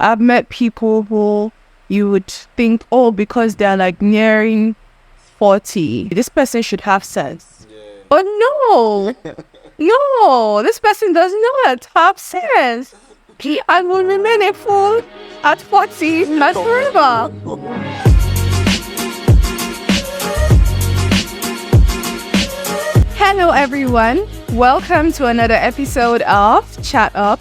I've met people who you would think, oh, because they're like nearing 40, this person should have sense. Yeah. Oh no, no, this person does not have sense. I will remain a fool at 40 and forever. Hello everyone, welcome to another episode of Chat Up.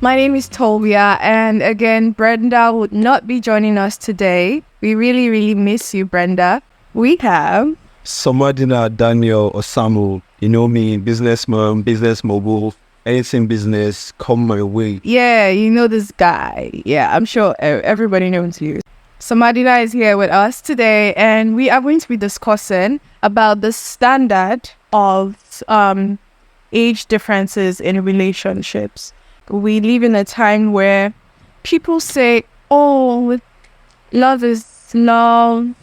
My name is Tobia, and again, Brenda would not be joining us today. We really miss you, Brenda. We have Somadina Daniel Osamu, you know me, businessman, business mogul, anything business, come my way. Yeah, you know this guy. Yeah, I'm sure everybody knows you. Somadina is here with us today, and we are going to be discussing about the standard of age differences in relationships. We live in a time where people say, oh, love is love,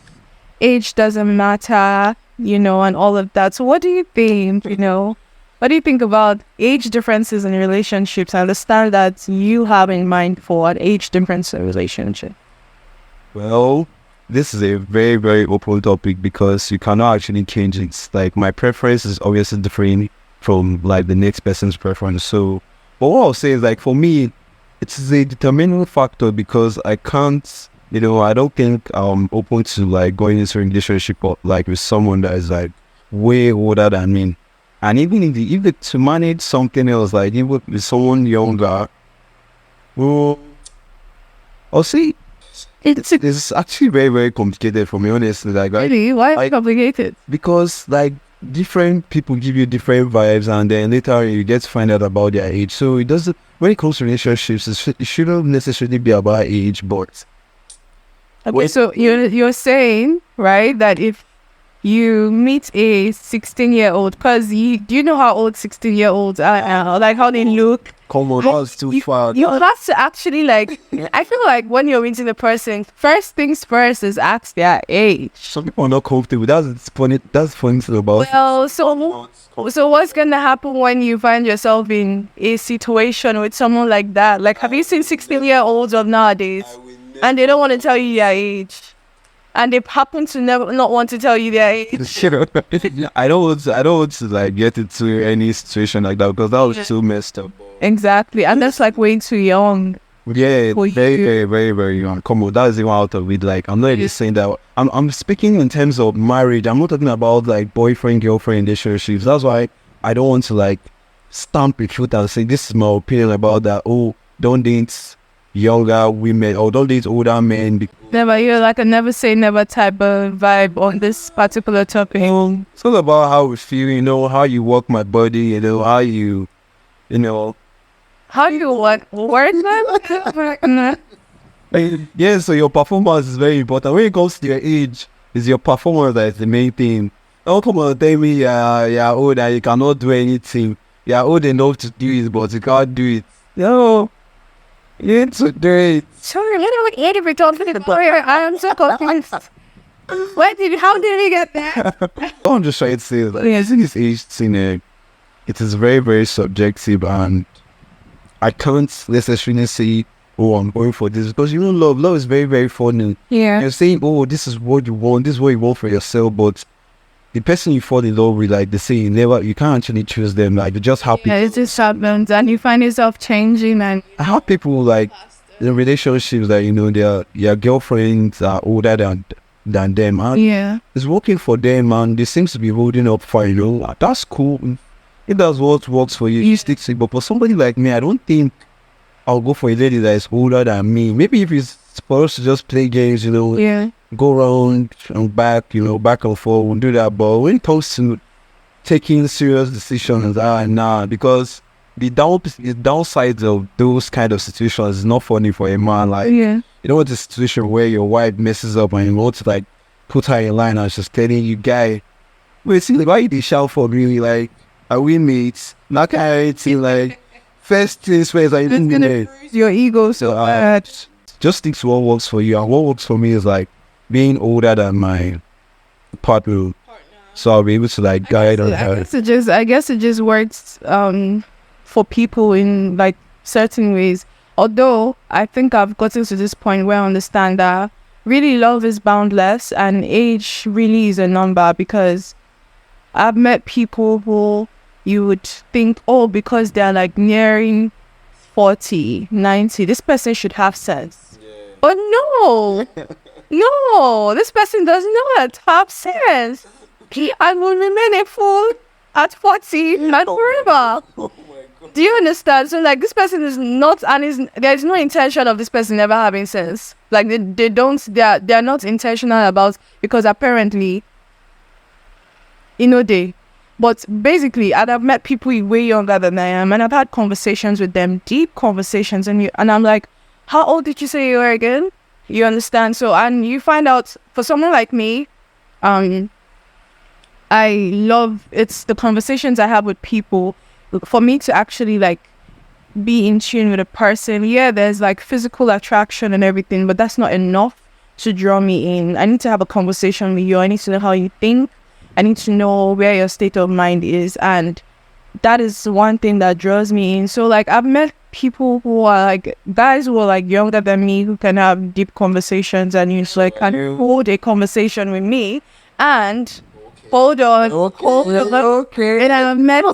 age doesn't matter, and all of that. So what do you think, what do you think about age differences in relationships and the standards you have in mind for an age difference in a relationship? Well, this is a very open topic because you cannot actually change it. Like, my preference is obviously different from like the next person's preference. So, but what I'll say is, like, for me, it's a determining factor because I can't, I don't think I'm open to like going into a relationship like with someone that is like way older than me. And even if to manage something else, like even with someone younger, well, I'll say it's actually very complicated for me, honestly. Like, really? Why is it complicated? Because like different people give you different vibes, and then later you get to find out about their age. So it doesn't. When it comes to relationships, it shouldn't necessarily be about age, but okay. So you're saying, right, that if you meet a 16-year-old, because do you know how old 16-year-olds are now? Like how they look. Come on, that's too far. You have to actually, like, I feel like when you're meeting a person, first things first is ask their age. Some people are not comfortable. That's funny thing about. Well, so what's gonna happen when you find yourself in a situation with someone like that? Like, have you seen 16-year-olds of nowadays, and they don't want to tell you their age, and they happen to not want to tell you their age? I don't want to like get into any situation like that because that was too messed up. Exactly, and that's like way too young. Yeah, very young. Come on, that's even out of it. Like, I'm not even saying that. I'm speaking in terms of marriage. I'm not talking about like boyfriend girlfriend relationships. That's why I don't want to like stamp it foot and say this is my opinion about that. Oh, don't date younger women or don't date older men. Never, you're like a never say never type of vibe on this particular topic. It's all about how we feel, how you work my body, how you, how you what? Words? Yeah, so your performance is very important. When it comes to your age, it's your performance that is the main thing. Don't come and tell me you're old and you cannot do anything. You're old enough to do it, but you can't do it. No. You need to do it. Sorry, I'm so confused. How did we get there? I'm just trying to say, like, I think this age thing, it is very subjective, and I can't necessarily say, oh, I'm going for this, because love is very funny. Yeah. You're saying, oh, this is what you want, this is what you want for yourself, but the person you fall in love with, like they say, you can't actually choose them. Like, you're just happy. Yeah, it just happens, and you find yourself changing. And I have people like in relationships that their girlfriends are older than them, and it's working for them, and they seems to be holding up fine. That's cool. If that's what works for you, you stick to it. But for somebody like me, I don't think I'll go for a lady that is older than me. Maybe if it's supposed to just play games, go around and back, back and forth, we'll do that. But when it comes to taking serious decisions, nah, because the downsides of those kind of situations is not funny for a man. Like, you don't want a situation where your wife messes up and you want to like put her in line and she's telling you, guy, wait, see, like, why you did shout for me? Like, are we mates? Not kind of thing, like, first things first, I didn't mean your ego so bad. Just think what works for you, and what works for me is like being older than my partner, so I'll be able to like guide her. I guess it just works for people in like certain ways. Although I think I've gotten to this point where I understand that really love is boundless and age really is a number, because I've met people who you would think, oh, because they're like nearing 40, 90, this person should have sense. Yeah. Oh, no. No, this person does not have sense. I will remain a fool at 40 and forever. Do you understand? So like this person is not, and there's no intention of this person ever having sense. Like they're not intentional about, because apparently, but basically I've met people way younger than I am, and I've had conversations with them, deep conversations, and I'm like, how old did you say you were again? You understand? So, and you find out, for someone like me, I love, it's the conversations I have with people, for me to actually like be in tune with a person. Yeah, there's like physical attraction and everything, but that's not enough to draw me in. I need to have a conversation with you. I need to know how you think. I need to know where your state of mind is, and that is one thing that draws me in. So like I've met people who are like guys who are like younger than me, who can have deep conversations, and you just like can hold a conversation with me and hold on. Okay. And I've met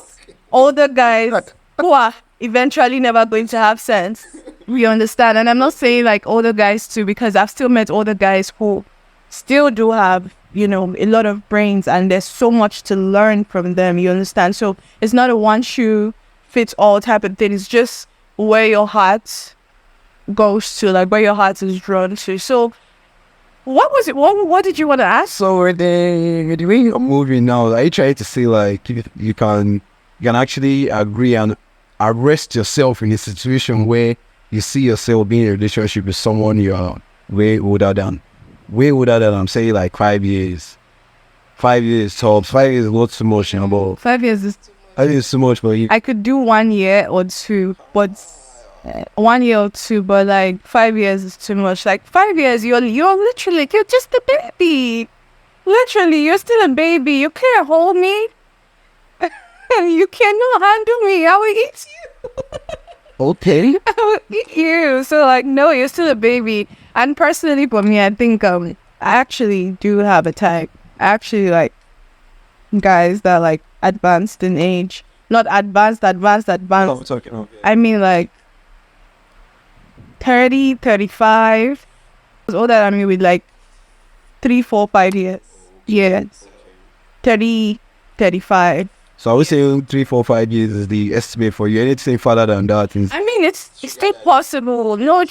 older guys who are eventually never going to have sense. We understand. And I'm not saying like older guys too, because I've still met older guys who still do have, a lot of brains, and there's so much to learn from them. You understand? So it's not a one shoe fits all type of thing. It's just where your heart goes to, like where your heart is drawn to. So what was it? What did you want to ask? So the way you're moving now, I try to say like you can actually agree and arrest yourself in a situation where you see yourself being in a relationship with someone you're way older than, I'm saying like 5 years. 5 years, so 5 years is not too much, but 5 years is too much. I think it's too much, but I could do 1 year or two, but 1 year or two, but like 5 years is too much. Like 5 years, you're literally, you're just a baby. Literally, you're still a baby. You can't hold me. You cannot handle me. I will eat you. Okay. I will eat you. So like, no, you're still a baby. And personally, for me, I think I actually do have a type. I actually like guys that are like advanced in age. Not advanced. Oh, I'm talking, okay. I mean like 30, 35. Older than me with like 3, 4, 5 years. Yeah. 30, 35. So I would say 3, 4, 5 years is the estimate for you. Anything further than that is... I mean, it's still possible. No,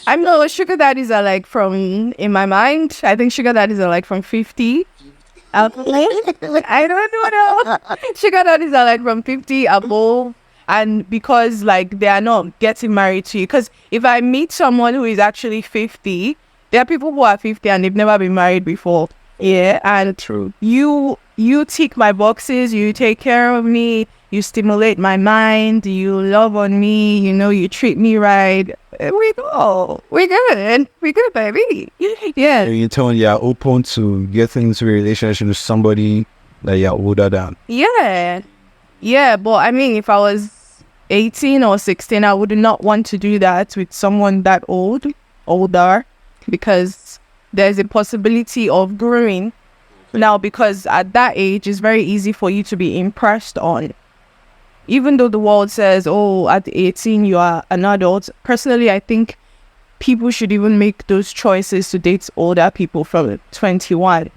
I'm not. Sugar daddies are like from, in my mind, I think sugar daddies are like from 50. I don't know. Sugar daddies are like from 50 above. And because like they are not getting married to you. Because if I meet someone who is actually 50, there are people who are 50 and they've never been married before. Yeah, and true. You tick my boxes, you take care of me, you stimulate my mind, you love on me, you treat me right. We're good, baby. Yeah. And you told you're open to getting into a relationship with somebody that you're older than. Yeah, but I mean, if I was 18 or 16, I would not want to do that with someone that older, because there's a possibility of growing. Now, because at that age, it's very easy for you to be impressed on. Even though the world says, oh, at 18, you are an adult. Personally, I think people should even make those choices to date older people from 21.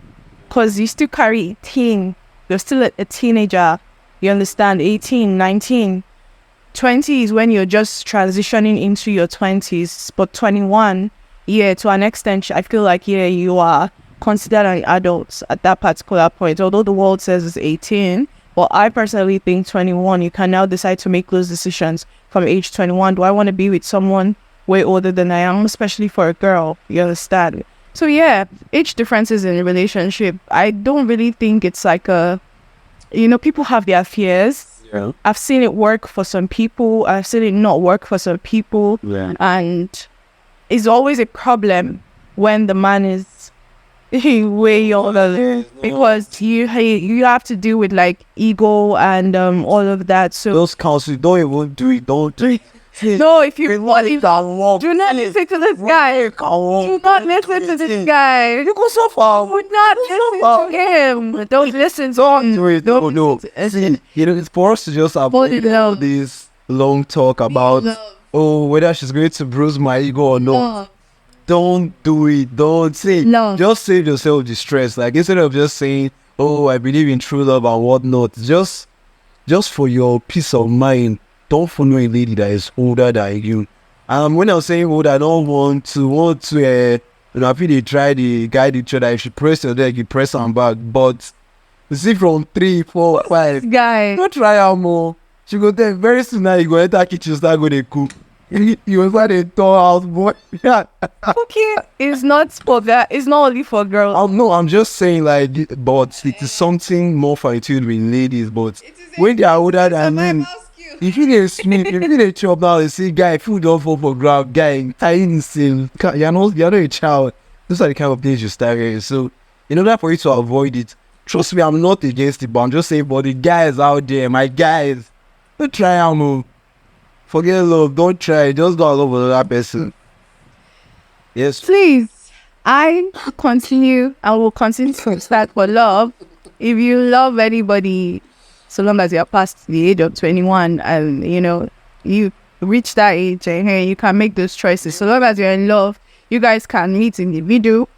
Because you still carry 18. You're still a teenager. You understand? 18, 19. 20 is when you're just transitioning into your 20s. But 21, yeah, to an extent, I feel like, yeah, you are considered an adult at that particular point. Although the world says it's 18, but I personally think 21, you can now decide to make those decisions from age 21. Do I want to be with someone way older than I am, especially for a girl? You understand? So yeah, age differences in a relationship, I don't really think it's like people have their fears. Yeah. I've seen it work for some people. I've seen it not work for some people. Yeah. And it's always a problem when the man is way younger, because you have to deal with like ego and all of that. So those councils don't even do it. No, if you want, do not listen to this guy. Do not listen to this guy. You go so far. Do not listen to him. Don't listen to him. No. You know, it's for us to just avoid this long talk about, whether she's going to bruise my ego or not. Don't do it. Don't say. No. Just save yourself the stress. Like, instead of just saying, "Oh, I believe in true love and whatnot," just for your peace of mind, don't follow a lady that is older than you. When I'm saying old, I don't want to, I feel they try to guide each other. If you press your leg, you press on back. But you see, from 3, 4, 5, guy, don't try out more. She go there very soon. Now you go enter kitchen, start going to cook. You was like a tall house boy. Yeah. Cooking is not for that. It's not only for girls. No, I'm just saying, like, but it is something more for it with ladies. But when they are older than men, if you get smith, if you get chop now, you see, guy, if you don't fall for ground, guy, tiny still, you're not a child. Those are the kind of things you start getting. So, in order for you to avoid it, trust me, I'm not against it, but I'm just saying, but the guys out there, my guys, don't try and move. Forget love, don't try, just go love with another person. Yes. Please, I will continue to start for love. If you love anybody, so long as you're past the age of 21 and, you reach that age and you can make those choices. So long as you're in love, you guys can meet in the middle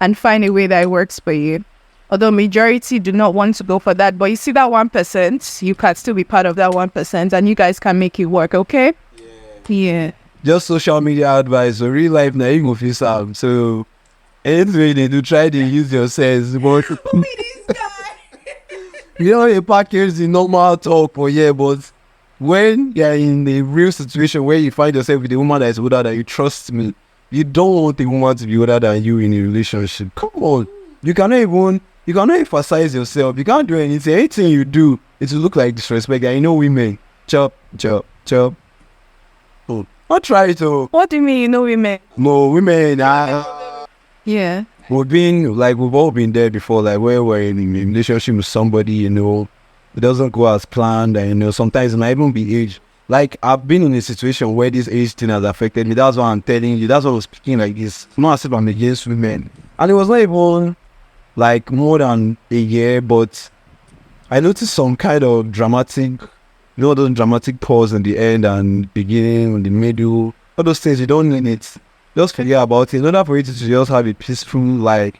and find a way that works for you. Although majority do not want to go for that, but you see that 1%, you can still be part of that 1% and you guys can make it work, okay? Yeah. Just social media advice. So real life now you go feel some. So anything they do, try to use your sense. But who is this guy? a package the normal talk for but when you're in a real situation where you find yourself with a woman that is older than you, trust me, you don't want a woman to be older than you in a relationship. Come on. You cannot emphasize yourself. You can't do anything. Anything you do, it will look like disrespect. And women, chop. Oh, not try to. What do you mean, women? No, women. Yeah. We've all been there before, like where we're in a relationship with somebody, it doesn't go as planned, and sometimes it might even be age. Like, I've been in a situation where this age thing has affected me. That's why I'm telling you. That's why I was speaking like this. Not as if I'm against women. And it was not even like more than a year, but I noticed some kind of dramatic, those dramatic pause in the end and beginning, in the middle, all those things, you don't need it. Just forget about it. In order for you to just have a peaceful,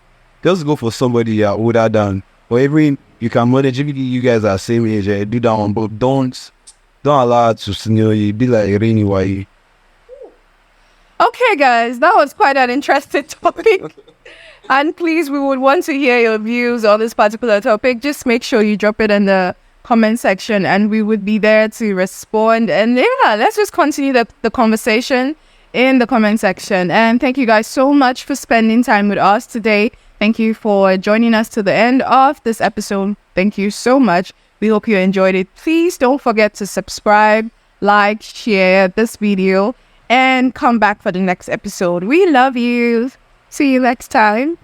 just go for somebody you're older than, or even you can manage, if you guys are same age, do that one, but don't allow it to, you be like a rainy way. Okay, guys, that was quite an interesting topic. And please, we would want to hear your views on this particular topic. Just make sure you drop it in the comment section and we would be there to respond. And let's just continue the conversation in the comment section. And thank you guys so much for spending time with us today. Thank you for joining us to the end of this episode. Thank you so much. We hope you enjoyed it. Please don't forget to subscribe, like, share this video, and come back for the next episode. We love you. See you next time.